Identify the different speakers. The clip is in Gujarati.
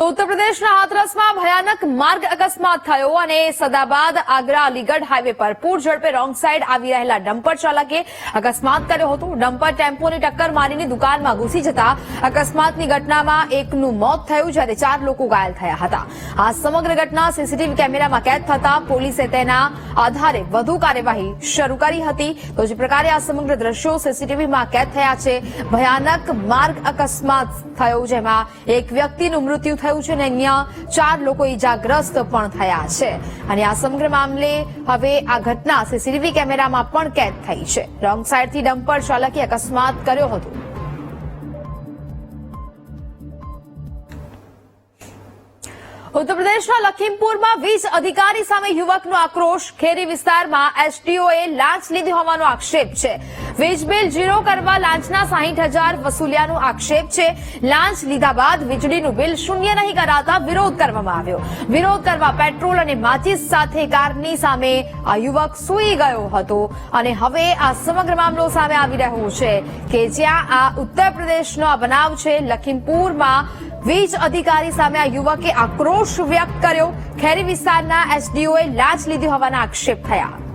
Speaker 1: ઉત્તર પ્રદેશના હાથરસમાં ભયાનક માર્ગ અકસ્માત થયો અને સદાબાદ આગ્રા અલીગઢ હાઈવે પર પૂર ઝડપે રોંગ સાઈડ આવી રહેલા ડમ્પર ચાલકે અકસ્માત કર્યો હતો। ડમ્પર ટેમ્પોને ટક્કર મારીને દુકાનમાં ઘૂસી જતા અકસ્માતની ઘટનામાં એકનું મોત થયું જ્યારે 4 લોકો ઘાયલ થયા હતા। આ સમગ્ર ઘટના સીસીટીવી કેમેરામાં કેદ થતા પોલીસે તેના આધારે વધુ કાર્યવાહી શરૂ કરી હતી। તો જે પ્રકારે આ સમગ્ર દ્રશ્યો સીસીટીવીમાં કેદ થયા છે, ભયાનક માર્ગ અકસ્માત થયો જેમાં એક વ્યક્તિનું મૃત્યુ થયું છે અને અન્ય 4 લોકો ઈજાગ્રસ્ત પણ થયા છે અને આ સમગ્ર મામલે હવે આ ઘટના સીસીટીવી કેમેરામાં પણ કેદ થઈ છે। રોંગ સાઈડથી ડમ્પર ચાલકે અકસ્માત કર્યો હતો। ઉત્તર પ્રદેશના લખીમપુરમાં વીજ અધિકારી સામે યુવકનો આક્રોશ। ખેરી વિસ્તારમાં એસડીઓએ લાંચ લીધી હોવાનો આક્ષેપ છે। વીજ બિલ ઝીરો કરવા લાંચના 60,000 વસૂલ્યાનો આક્ષેપ છે। લાંચ લીધા બાદ વીજળીનું બિલ શૂન્ય નહીં કરાતા વિરોધ કરવામાં આવ્યો। વિરોધ કરવા પેટ્રોલ અને માચિસ સાથે કારની સામે આ યુવક સૂઈ ગયો હતો અને હવે આ સમગ્ર મામલો સામે આવી રહ્યો છે કે જ્યાં આ ઉત્તર પ્રદેશનો આ બનાવ છે। લખીમપુરમાં વીજ અધિકારી સામે આ યુવકે આક્રોશ વ્યક્ત કર્યો। ખેરી વિસ્તારના એસડીઓએ લાંચ લીધી હોવાના આક્ષેપ થયા।